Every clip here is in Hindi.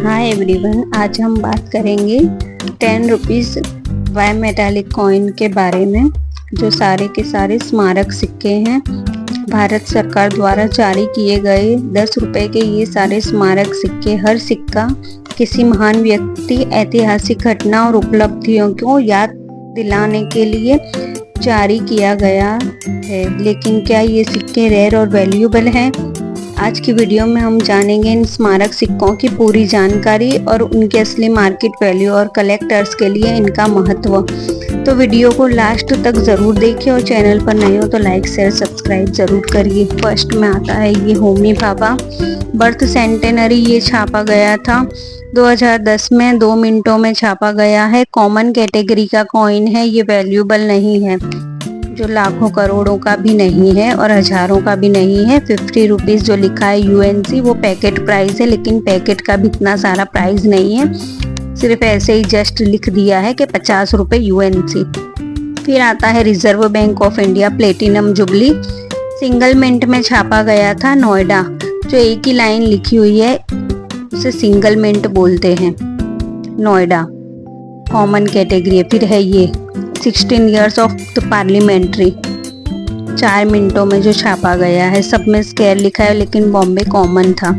हाय एवरीवन, आज हम बात करेंगे 10 रुपीज़ बाय मेटालिक कॉइन के बारे में। जो सारे के सारे स्मारक सिक्के हैं, भारत सरकार द्वारा जारी किए गए 10 रुपए के ये सारे स्मारक सिक्के। हर सिक्का किसी महान व्यक्ति, ऐतिहासिक घटना और उपलब्धियों को याद दिलाने के लिए जारी किया गया है। लेकिन क्या ये सिक्के रेयर और वैल्यूएबल हैं? आज की वीडियो में हम जानेंगे इन स्मारक सिक्कों की पूरी जानकारी और उनके असली मार्केट वैल्यू और कलेक्टर्स के लिए इनका महत्व। तो वीडियो को लास्ट तक ज़रूर देखिए और चैनल पर नए हो तो लाइक शेयर सब्सक्राइब ज़रूर करिए। फर्स्ट में आता है ये होमी भाभा बर्थ सेंटेनरी। ये छापा गया था 2010 में, 2 मिनटों में छापा गया है। कॉमन कैटेगरी का कॉइन है, ये वैल्यूएबल नहीं है, जो लाखों करोड़ों का भी नहीं है और हजारों का भी नहीं है। 50 रुपीज़ जो लिखा है यूएनसी, वो पैकेट प्राइस है, लेकिन पैकेट का भी इतना सारा प्राइस नहीं है, सिर्फ ऐसे ही जस्ट लिख दिया है कि 50 रुपये यूएनसी। फिर आता है Reserve Bank of India platinum jubilee. Single mint में छापा गया था, नोएडा। जो एक ही लाइन लिखी हुई है उसे सिंगल मिंट बोलते हैं, नोएडा। कॉमन कैटेगरी है। फिर है ये 16 ईयर्स ऑफ द पार्लियामेंट्री, 4 मिनटों में जो छापा गया है। सब में स्क्वायर लिखा है, लेकिन बॉम्बे कॉमन था।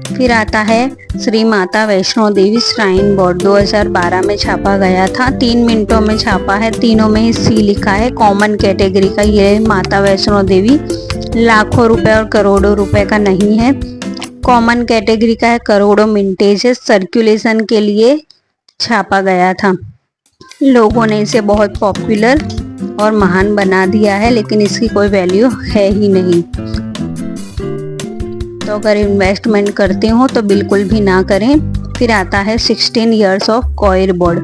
फिर आता है श्री माता वैष्णो देवी श्राइन बोर्ड, 2012 में छापा गया था। 3 मिनटों में छापा है, तीनों में ही सी लिखा है। कॉमन कैटेगरी का ये माता वैष्णो देवी, लाखों रुपए और करोड़ों रुपए का नहीं है। कॉमन कैटेगरी का है, करोड़ों मिंटेज है। सर्कुलेशन के लिए छापा गया था। लोगों ने इसे बहुत पॉपुलर और महान बना दिया है, लेकिन इसकी कोई वैल्यू है ही नहीं। तो अगर इन्वेस्टमेंट करते हो तो बिल्कुल भी ना करें। फिर आता है 16 ईयर्स ऑफ कॉयर बोर्ड,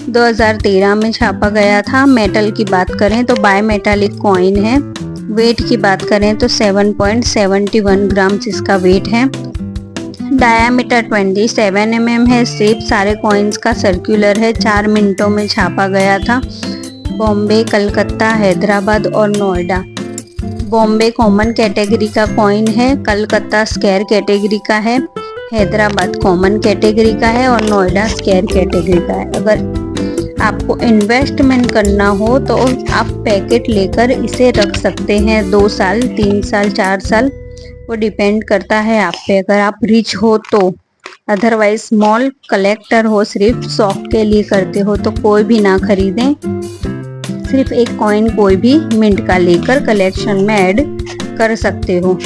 2013 में छापा गया था। मेटल की बात करें तो बाय मेटालिक कॉइन है। वेट की बात करें तो 7.71 ग्राम इसका वेट है। डायामीटर 27 mm है। शेप सारे कॉइन्स का सर्कुलर है। 4 मिनटों में छापा गया था। बॉम्बे, कलकत्ता, हैदराबाद और नोएडा। बॉम्बे कॉमन कैटेगरी का कॉइन है, कलकत्ता स्क्वायर कैटेगरी का है, हैदराबाद कॉमन कैटेगरी का है और नोएडा स्क्वायर कैटेगरी का है। अगर आपको इन्वेस्टमेंट करना हो तो आप पैकेट लेकर इसे रख सकते हैं 2 साल, 3 साल, 4 साल, वो डिपेंड करता है आप पे, अगर आप रिच हो तो। अदरवाइज स्मॉल कलेक्टर हो, सिर्फ शौक के लिए करते हो तो कोई भी ना खरीदें। सिर्फ एक कॉइन कोई भी मिंट का लेकर कलेक्शन में ऐड कर सकते हो।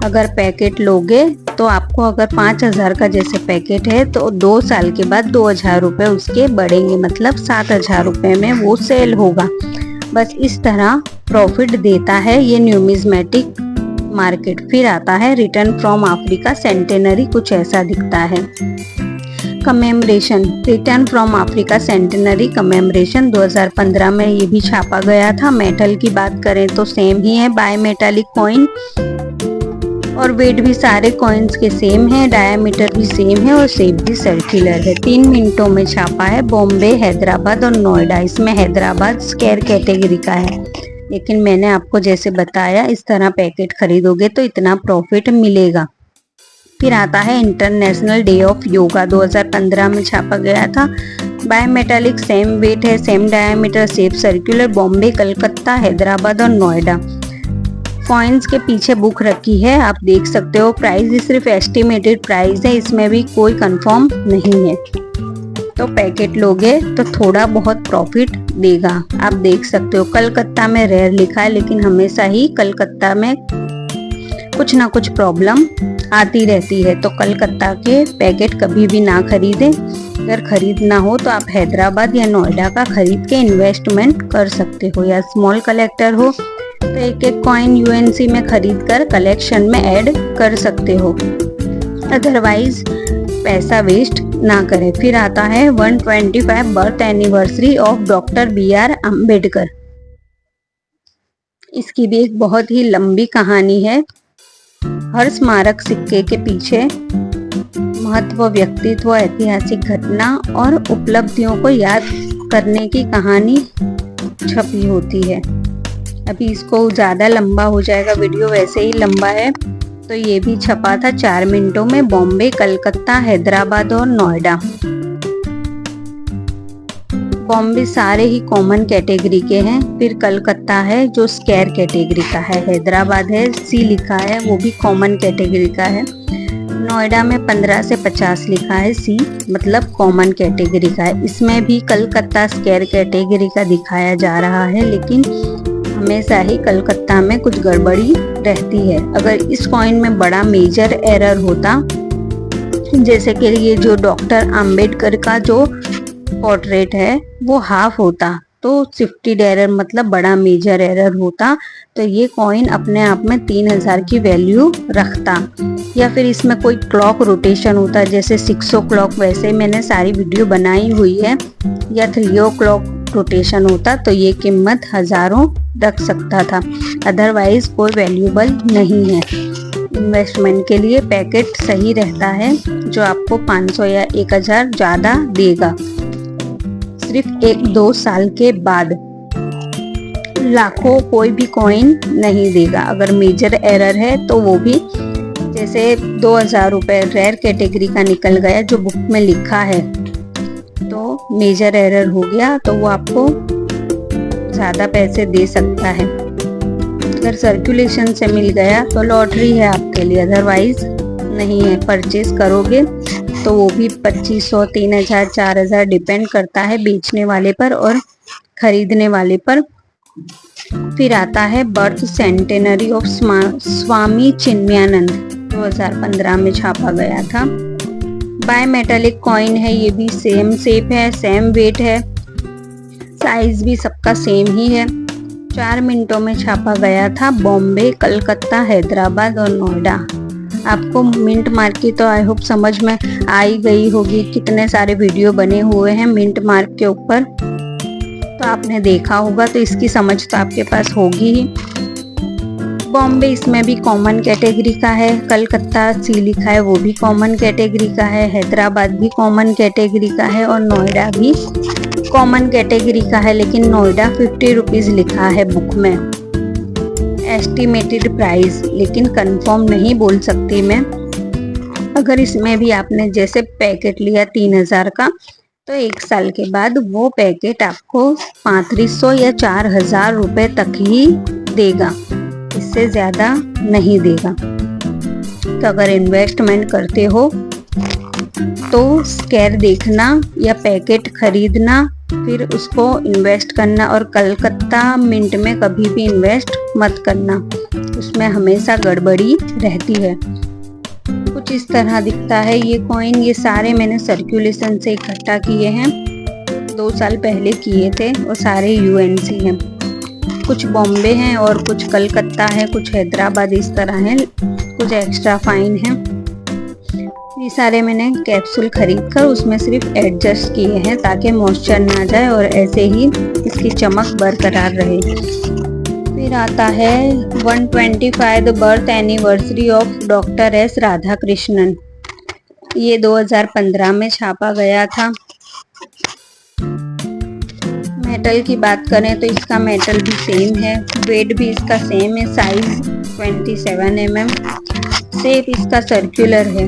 अगर पैकेट लोगे तो आपको, अगर 5000 का जैसे पैकेट है तो 2 साल के बाद 2000 रुपये उसके बढ़ेंगे, मतलब 7000 रुपये में वो सेल होगा। बस इस तरह प्रॉफिट देता है ये न्यूमिज्मेटिक मार्केट। फिर आता है रिटर्न फ्रॉम अफ्रीका सेंटेनरी, कुछ ऐसा दिखता है। Commemoration, return from Africa centenary commemoration, 2015 में ये भी छापा गया था। मेटल की बात करें तो सेम ही है, बाय मेटालिक कॉइन, और वेट भी सारे कॉइन्स के सेम है, डायामीटर भी सेम है और शेप भी सर्कुलर है। 3 मिनटों में छापा है। बॉम्बे, हैदराबाद और नोएडा। इसमें हैदराबाद स्क्वायर कैटेगरी का है, लेकिन मैंने आपको जैसे बताया इस तरह पैकेट खरीदोगे तो इतना प्रॉफिट मिलेगा। फिर आता है इंटरनेशनल डे ऑफ योगा, 2015 में छापा गया था। बाय मेटालिक, सेम वेट है, same diameter, shape circular. Bombay, Calcutta, Hyderabad और नोएडा। कॉइन्स के पीछे बुक रखी है, आप देख सकते हो। प्राइस भी सिर्फ एस्टिमेटेड प्राइस है, इसमें भी कोई कंफर्म नहीं है। तो पैकेट लोगे तो थोड़ा बहुत प्रॉफिट देगा, आप देख सकते हो। कलकत्ता में रेयर लिखा है, लेकिन हमेशा ही कलकत्ता में कुछ ना कुछ प्रॉब्लम आती रहती है, तो कलकत्ता के पैकेट कभी भी ना खरीदें। अगर खरीदना हो तो आप हैदराबाद या नोएडा का खरीद के इन्वेस्टमेंट कर सकते हो, या स्मॉल कलेक्टर हो तो एक एक कॉइन यूएनसी में खरीद कर कलेक्शन में ऐड कर सकते हो। अदरवाइज पैसा वेस्ट ना करें। फिर आता है 125 birth anniversary of doctor BR Ambedkar. इसकी भी एक बहुत ही लंबी कहानी है। हर स्मारक सिक्के के पीछे महत्व, व्यक्तित्व, ऐतिहासिक घटना और उपलब्धियों को याद करने की कहानी छपी होती है। अभी इसको ज़्यादा लंबा हो जाएगा, वीडियो वैसे ही लंबा है, तो ये भी छपा था 4 मिनटों में। बॉम्बे, कलकत्ता, हैदराबाद और नोएडा। बॉम्बे सारे ही कॉमन कैटेगरी के हैं। फिर कलकत्ता है जो स्केयर कैटेगरी का है। हैदराबाद है, सी लिखा है, वो भी कॉमन कैटेगरी का है। नोएडा में 15 से 50 लिखा है, सी मतलब कॉमन कैटेगरी का है। इसमें भी कलकत्ता स्केयर कैटेगरी का दिखाया जा रहा है, लेकिन हमेशा ही कलकत्ता में कुछ गड़बड़ी रहती है। अगर इस कॉइन में बड़ा मेजर एरर होता, जैसे कि ये जो डॉक्टर अंबेडकर का जो पोर्ट्रेट है वो हाफ होता, तो शिफ्टेड एरर मतलब बड़ा मेजर एरर होता, तो ये कॉइन अपने आप में 3000 की वैल्यू रखता। या फिर इसमें कोई क्लॉक रोटेशन होता, जैसे 6 o'clock, वैसे मैंने सारी वीडियो बनाई हुई है, या 3 o'clock रोटेशन होता तो ये कीमत हजारों रख सकता था। अदरवाइज कोई वैल्यूबल नहीं है। इन्वेस्टमेंट के लिए पैकेट सही रहता है, जो आपको 500 या 1000 ज़्यादा देगा। सिर्फ 1-2 साल के बाद लाखों कोई भी कॉइन नहीं देगा। अगर मेजर एरर है तो वो भी, जैसे 2000 रुपये रेयर कैटेगरी का निकल गया जो बुक में लिखा है, तो मेजर एरर हो गया तो वो आपको ज़्यादा पैसे दे सकता है। अगर सर्कुलेशन से मिल गया तो लॉटरी है आपके लिए, अदरवाइज नहीं है। परचेज करोगे तो वो भी 2500, 3000, 4000 डिपेंड करता है बेचने वाले पर और खरीदने वाले पर। फिर आता है birth centenary of Swami Chinmayanand, 2015 में छापा गया था। बाय मेटालिक कॉइन है, ये भी सेम शेप है, सेम वेट है, साइज भी सबका सेम ही है। 4 मिनटों में छापा गया था। बॉम्बे, कलकत्ता, हैदराबाद और नोएडा। आपको मिंट मार्क की तो आई होप समझ में आ ही गई होगी, कितने सारे वीडियो बने हुए हैं मिंट मार्क के ऊपर, तो आपने देखा होगा, तो इसकी समझ तो आपके पास होगी ही। बॉम्बे इसमें भी कॉमन कैटेगरी का है, कलकत्ता सी लिखा है वो भी कॉमन कैटेगरी का है, हैदराबाद भी कॉमन कैटेगरी का है और नोएडा भी कॉमन कैटेगरी का है। लेकिन नोएडा 50 रुपीज़ लिखा है बुक में, एस्टिमेटेड प्राइस, लेकिन कंफर्म नहीं बोल सकती मैं। अगर इसमें भी आपने जैसे पैकेट लिया 3000 का, तो 1 साल के बाद वो पैकेट आपको 3500 या 4000 रुपए तक ही देगा, इससे ज़्यादा नहीं देगा। तो अगर इन्वेस्टमेंट करते हो तो स्केयर देखना या पैकेट खरीदना, फिर उसको इन्वेस्ट करना। और कलकत्ता मिंट में कभी भी इन्वेस्ट मत करना, उसमें हमेशा गड़बड़ी रहती है। कुछ इस तरह दिखता है ये कॉइन। ये सारे मैंने सर्कुलेशन से इकट्ठा किए हैं, 2 साल पहले किए थे, और सारे यूएनसी हैं। कुछ बॉम्बे हैं और कुछ कलकत्ता है, कुछ हैदराबाद, इस तरह है, कुछ एक्स्ट्रा फाइन है। ये सारे मैंने कैप्सूल खरीद कर उसमें सिर्फ एडजस्ट किए हैं ताकि मॉइस्चर ना जाए और ऐसे ही इसकी चमक बरकरार रहे। फिर आता है 125 birth anniversary of doctor S Radhakrishnan. ये 2015 में छापा गया था। मेटल की बात करें तो इसका मेटल भी सेम है, वेट भी इसका सेम है, साइज 27 mm, शेप इसका सर्कुलर है।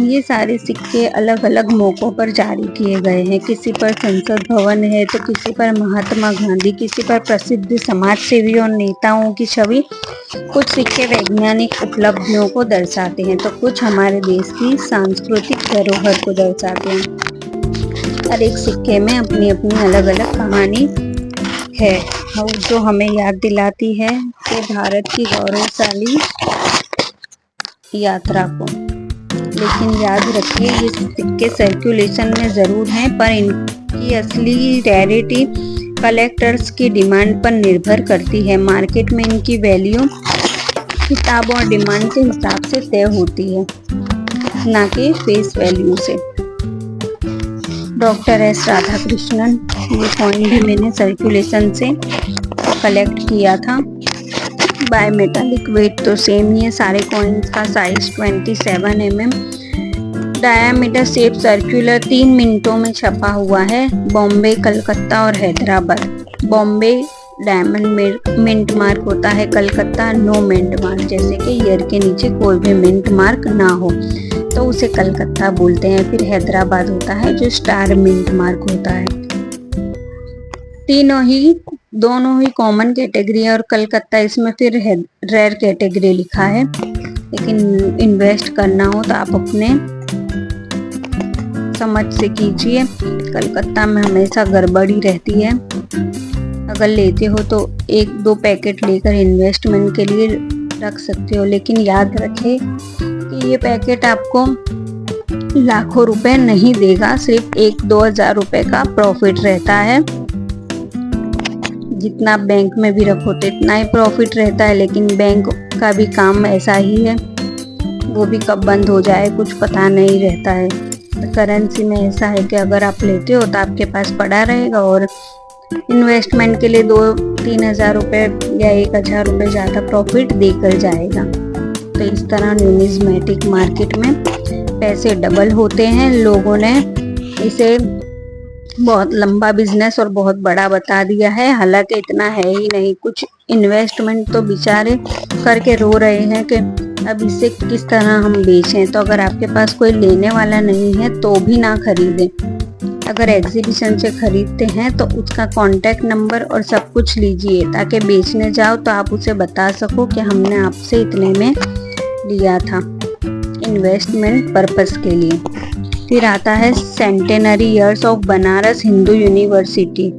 ये सारे सिक्के अलग अलग मौकों पर जारी किए गए हैं। किसी पर संसद भवन है, तो किसी पर महात्मा गांधी, किसी पर प्रसिद्ध समाज सेवी और नेताओं की छवि। कुछ सिक्के वैज्ञानिक उपलब्धियों को दर्शाते हैं, तो कुछ हमारे देश की सांस्कृतिक धरोहर को दर्शाते हैं। हर एक सिक्के में अपनी अपनी अलग अलग कहानी है, जो हमें याद दिलाती है कि भारत की गौरवशाली यात्रा को। लेकिन याद रखिए ये सिक्के सर्कुलेशन में ज़रूर हैं, पर इनकी असली रेयरिटी कलेक्टर्स की डिमांड पर निर्भर करती है। मार्केट में इनकी वैल्यू किताब और डिमांड के हिसाब से तय होती है, ना कि फेस वैल्यू से। डॉक्टर एस राधाकृष्णन, ये कॉइन भी मैंने सर्कुलेशन से कलेक्ट किया था। बाय मेटालिक वेट तो सेम ही है, सारे कॉइन्स का size 27 mm, diameter shape circular 3 मिनटों में छपा हुआ है। बॉम्बे, कलकत्ता और Hyderabad. Bombay diamond mint mark होता है, कलकत्ता नो मिंट मार्क, जैसे कि ईयर के नीचे कोई भी मिंट मार्क ना हो तो उसे कलकत्ता बोलते हैं। फिर हैदराबाद होता है जो स्टार मिंट मार्क होता है। दोनों ही कॉमन कैटेगरी है और कलकत्ता इसमें फिर रेयर कैटेगरी लिखा है। लेकिन इन्वेस्ट करना हो तो आप अपने समझ से कीजिए। कलकत्ता में हमेशा गड़बड़ी रहती है। अगर लेते हो तो 1-2 पैकेट लेकर इन्वेस्टमेंट के लिए रख सकते हो, लेकिन याद रखें कि ये पैकेट आपको लाखों रुपए नहीं देगा, सिर्फ 1-2 हज़ार रुपए का प्रॉफिट रहता है। जितना बैंक में भी रखो तो इतना ही प्रॉफिट रहता है, लेकिन बैंक का भी काम ऐसा ही है, वो भी कब बंद हो जाए कुछ पता नहीं रहता है। तो करेंसी में ऐसा है कि अगर आप लेते हो तो आपके पास पड़ा रहेगा और इन्वेस्टमेंट के लिए 2-3 हज़ार रुपये या 1,000 रुपये ज़्यादा प्रॉफिट देकर जाएगा। तो इस तरह न्यूमिज्मेटिक मार्केट में पैसे डबल होते हैं। लोगों ने इसे बहुत लंबा बिजनेस और बहुत बड़ा बता दिया है, हालांकि इतना है ही नहीं। कुछ इन्वेस्टमेंट तो बेचारे करके रो रहे हैं कि अब इसे किस तरह हम बेचें। तो अगर आपके पास कोई लेने वाला नहीं है तो भी ना खरीदें। अगर एग्जीबिशन से खरीदते हैं तो उसका कॉन्टैक्ट नंबर और सब कुछ लीजिए, ताकि बेचने जाओ तो आप उसे बता सको कि हमने आपसे इतने में लिया था इन्वेस्टमेंट पर्पस के लिए। फिर आता है centenary years of Banaras Hindu university.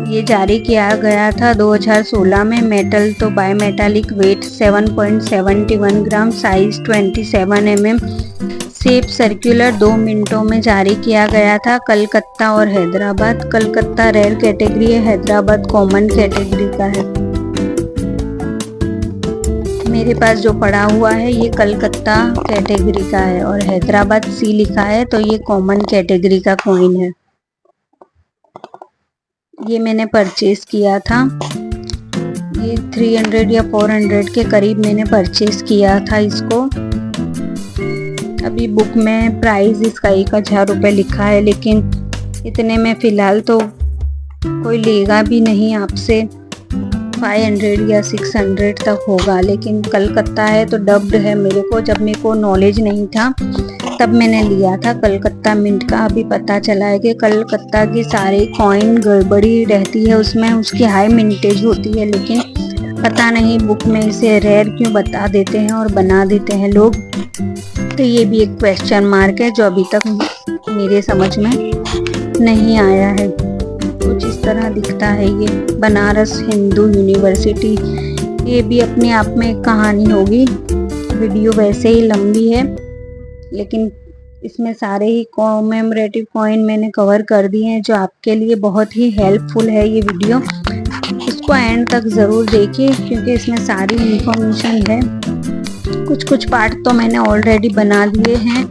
ये जारी किया गया था 2016 में। मेटल तो बाय मेटालिक, वेट 7.71 ग्राम, साइज 27 mm, शेप सर्कुलर, 2 मिनटों में जारी किया गया था। कलकत्ता और हैदराबाद। कलकत्ता रेयर कैटेगरी है, हैदराबाद कॉमन कैटेगरी का है। मेरे पास जो पड़ा हुआ है ये कलकत्ता कैटेगरी का है और हैदराबाद सी लिखा है, तो ये कॉमन कैटेगरी का कॉइन है। ये मैंने परचेज किया था, ये 300 या 400 के करीब मैंने परचेज किया था इसको। अभी बुक में प्राइस इसका 1,000 रुपये लिखा है, लेकिन इतने में फ़िलहाल तो कोई लेगा भी नहीं आपसे। 500 या 600 तक होगा, लेकिन कलकत्ता है तो डब्ड है। मेरे को नॉलेज नहीं था तब मैंने लिया था कलकत्ता मिंट का। अभी पता चला है कि कलकत्ता की सारे कॉइन गड़बड़ी रहती है, उसमें उसकी हाई मिंटेज होती है, लेकिन पता नहीं बुक में इसे रेयर क्यों बता देते हैं और बना देते हैं लोग। तो ये भी एक क्वेश्चन मार्क है जो अभी तक मेरे समझ में नहीं आया है। कुछ इस तरह दिखता है ये बनारस हिंदू यूनिवर्सिटी। ये भी अपने आप में एक कहानी होगी। वीडियो वैसे ही लंबी है, लेकिन इसमें सारे ही कॉमेमोरेटिव कॉइन मैंने कवर कर दिए हैं, जो आपके लिए बहुत ही हेल्पफुल है ये वीडियो। इसको एंड तक ज़रूर देखिए क्योंकि इसमें सारी इंफॉर्मेशन है। कुछ पार्ट तो मैंने ऑलरेडी बना दिए हैं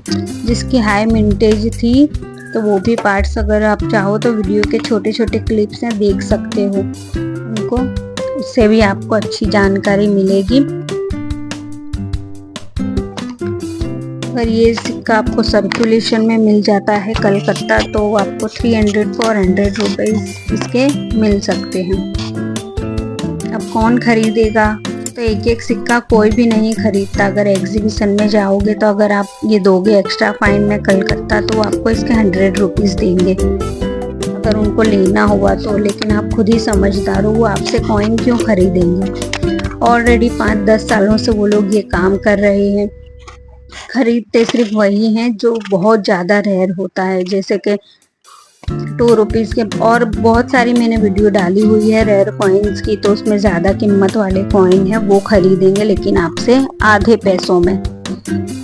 जिसकी हाई मिंटेज थी, तो वो भी पार्ट्स अगर आप चाहो तो वीडियो के छोटे छोटे क्लिप्स हैं, देख सकते हो उनको, उससे भी आपको अच्छी जानकारी मिलेगी। अगर ये सिक्का आपको सर्कुलेशन में मिल जाता है कलकत्ता, तो आपको 300-400 रुपये इसके मिल सकते हैं। अब कौन खरीदेगा? तो एक एक सिक्का कोई भी नहीं खरीदता। अगर एग्जीबिशन में जाओगे तो अगर आप ये दोगे एक्स्ट्रा फाइन में कलकत्ता, तो आपको इसके 100 रुपीज़ देंगे अगर उनको लेना हुआ तो। लेकिन आप खुद ही समझदार हो, वो आपसे कॉइन क्यों खरीदेंगे? ऑलरेडी 5-10 सालों से वो लोग ये काम कर रहे हैं। खरीदते सिर्फ वही हैं जो बहुत ज़्यादा रेयर होता है, जैसे कि 2 रुपीज़ के। और बहुत सारी मैंने वीडियो डाली हुई है रेयर कॉइन्स की, तो उसमें ज़्यादा कीमत वाले कॉइन है वो खरीदेंगे, लेकिन आपसे आधे पैसों में,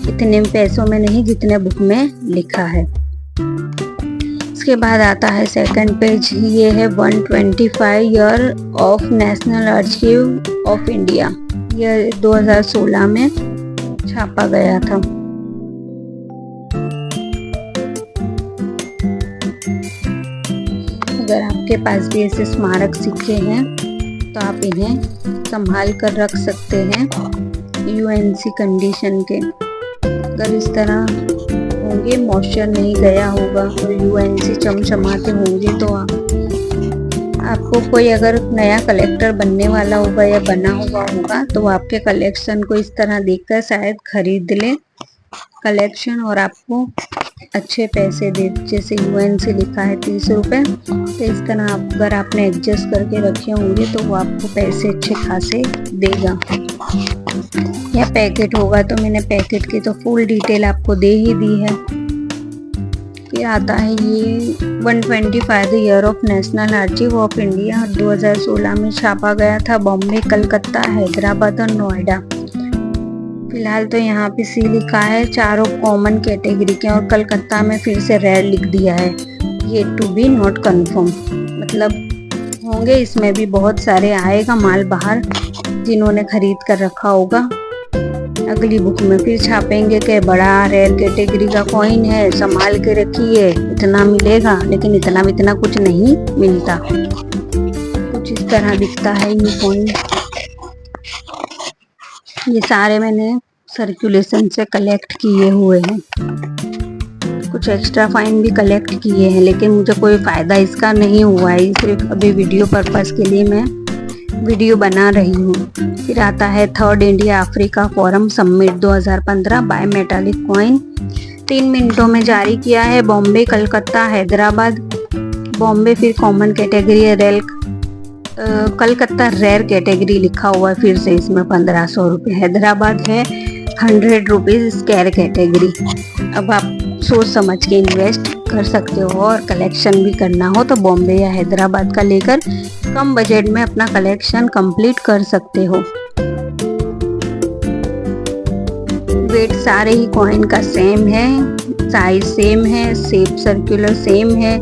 इतने पैसों में नहीं जितने बुक में लिखा है। इसके बाद आता है सेकंड पेज। ये है 125 year of national archive of India. यह 2016 में छापा गया था। अगर आपके पास भी ऐसे स्मारक सिक्के हैं तो आप इन्हें संभाल कर रख सकते हैं यूएनसी कंडीशन के। अगर इस तरह होंगे, मॉइस्चर नहीं गया होगा और यूएनसी चमचमाते होंगे। तो आपको कोई अगर नया कलेक्टर बनने वाला होगा या बना हुआ होगा तो आपके कलेक्शन को इस तरह देखकर शायद खरीद ले कलेक्शन और आपको अच्छे पैसे दे। जैसे यूएनसी लिखा है 30 रुपये, तो इस तरह अगर आपने एडजस्ट करके रखे होंगे तो वो आपको पैसे अच्छे खासे देगा। या पैकेट होगा तो मैंने पैकेट की तो फुल डिटेल आपको दे ही दी है। फिर आता है ये 125 the year of national archive of India 2016 में छापा गया था बॉम्बे, कलकत्ता, हैदराबाद और नोएडा। फिलहाल तो यहाँ पे सी लिखा है, चारों कॉमन कैटेगरी के और कलकत्ता में फिर से रेयर लिख दिया है, ये टू बी नॉट कन्फर्म। मतलब होंगे इसमें भी बहुत सारे आएगा माल बाहर जिन्होंने खरीद कर रखा होगा। अगली बुक में फिर छापेंगे कि बड़ा रेयर कैटेगरी का कॉइन है, संभाल के रखिए, इतना मिलेगा, लेकिन इतना कुछ नहीं मिलता। कुछ इस तरह दिखता है ये कॉइन। ये सारे मैंने सर्कुलेशन से कलेक्ट किए हुए हैं। कुछ एक्स्ट्रा फाइन भी कलेक्ट किए हैं, लेकिन मुझे कोई फ़ायदा इसका नहीं हुआ है, सिर्फ अभी वीडियो पर्पस के लिए मैं वीडियो बना रही हूँ। फिर आता है third India Africa forum summit 2015 by metallic coin, 3 मिनटों में जारी किया है। बॉम्बे, कलकत्ता, हैदराबाद। बॉम्बे फिर कॉमन कैटेगरी है, कलकत्ता रेयर कैटेगरी लिखा हुआ है फिर से इसमें 1500 रुपये। हैदराबाद है 100 रुपीज़ स्क्वायर कैटेगरी। अब आप सोच समझ के इन्वेस्ट कर सकते हो और कलेक्शन भी करना हो तो बॉम्बे या हैदराबाद का लेकर कम बजट में अपना कलेक्शन कंप्लीट कर सकते हो। वेट सारे ही कॉइन का सेम है, साइज सेम है, शेप सर्कुलर सेम है।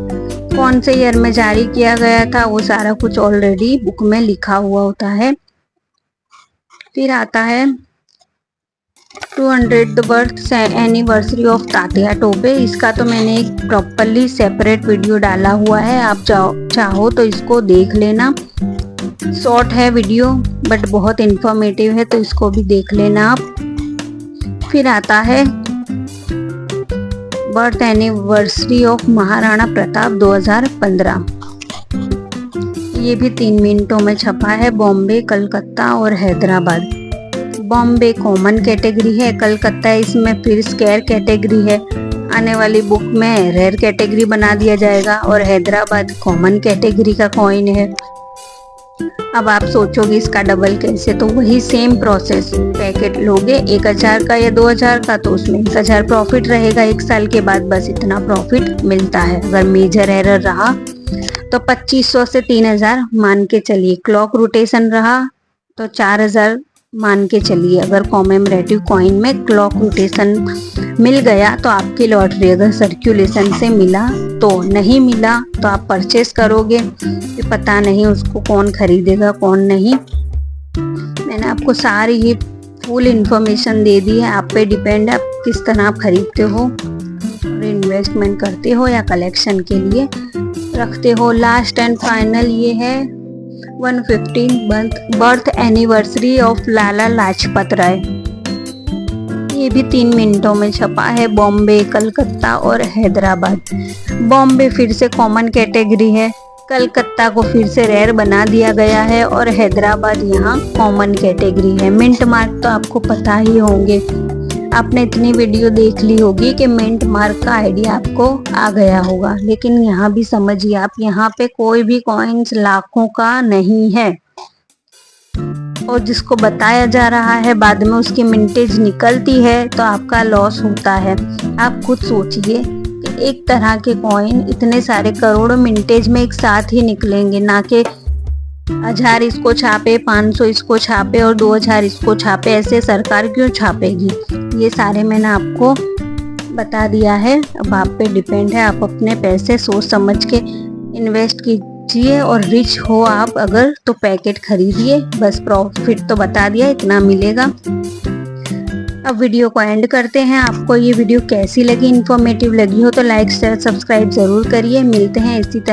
कौन से ईयर में जारी किया गया था वो सारा कुछ ऑलरेडी बुक में लिखा हुआ होता है। फिर आता है 200 the birth anniversary of Tatya Tope. इसका तो मैंने एक प्रॉपरली सेपरेट वीडियो डाला हुआ है, आप चाहो तो इसको देख लेना। शॉर्ट है वीडियो बट बहुत इंफॉर्मेटिव है, तो इसको भी देख लेना आप। फिर आता है birth anniversary of Maharana Pratap 2015। ये भी 3 मिनटों में छपा है, बॉम्बे, कलकत्ता और हैदराबाद। बॉम्बे कॉमन कैटेगरी है, कलकत्ता इसमें फिर स्क्वायर कैटेगरी है, आने वाली बुक में रेयर कैटेगरी बना दिया जाएगा, और हैदराबाद कॉमन कैटेगरी का कॉइन है। अब आप सोचोगे इसका डबल कैसे, तो वही सेम प्रोसेस। पैकेट लोगे 1000 का या 2000 का तो उसमें 1000 प्रॉफिट रहेगा 1 साल के बाद, बस इतना प्रॉफिट मिलता है। अगर मेजर एरर रहा तो 2500 से 3000 मान के चलिए। क्लॉक रोटेशन रहा तो 4000 मान के चलिए। अगर कॉमेमोरेटिव कॉइन में क्लॉक रोटेशन मिल गया तो आपकी लॉटरी, अगर सर्कुलेशन से मिला तो नहीं मिला तो आप परचेस करोगे, तो पता नहीं उसको कौन खरीदेगा कौन नहीं। मैंने आपको सारी ही फुल इंफॉर्मेशन दे दी है, आप पे डिपेंड है आप किस तरह आप खरीदते हो और इन्वेस्टमेंट करते हो या कलेक्शन के लिए रखते हो। लास्ट एंड फाइनल ये है 115 birth anniversary of Lala Lajpat Rai. ये भी 3 मिनटों में छपा है, बॉम्बे, कलकत्ता और हैदराबाद। बॉम्बे फिर से कॉमन कैटेगरी है, कलकत्ता को फिर से रेयर बना दिया गया है और हैदराबाद यहाँ कॉमन कैटेगरी है। मिंट मार्क तो आपको पता ही होंगे, आपने इतनी वीडियो देख ली होगी कि मिंट मार्क का आइडिया आपको आ गया होगा। लेकिन यहाँ भी समझिए आप, यहाँ पे कोई भी कॉइन्स लाखों का नहीं है, और जिसको बताया जा रहा है बाद में उसकी मिंटेज निकलती है तो आपका लॉस होता है। आप खुद सोचिए कि एक तरह के कॉइन इतने सारे करोड़ों मिंटेज में एक साथ ही निकलेंगे, ना कि 1000 इसको छापे, 500 इसको छापे और 2000 इसको छापे। ऐसे सरकार क्यों छापेगी? ये सारे मैंने आपको बता दिया है। अब आप पे डिपेंड है, आप अपने पैसे सोच समझ के इन्वेस्ट कीजिए और रिच हो आप अगर तो पैकेट खरीदिए। बस प्रॉफिट तो बता दिया इतना मिलेगा। अब वीडियो को एंड करते हैं। आपको ये वीडियो कैसी लगी, इन्फॉर्मेटिव लगी हो तो लाइक शेयर सब्सक्राइब जरूर करिए। मिलते हैं इसी तरह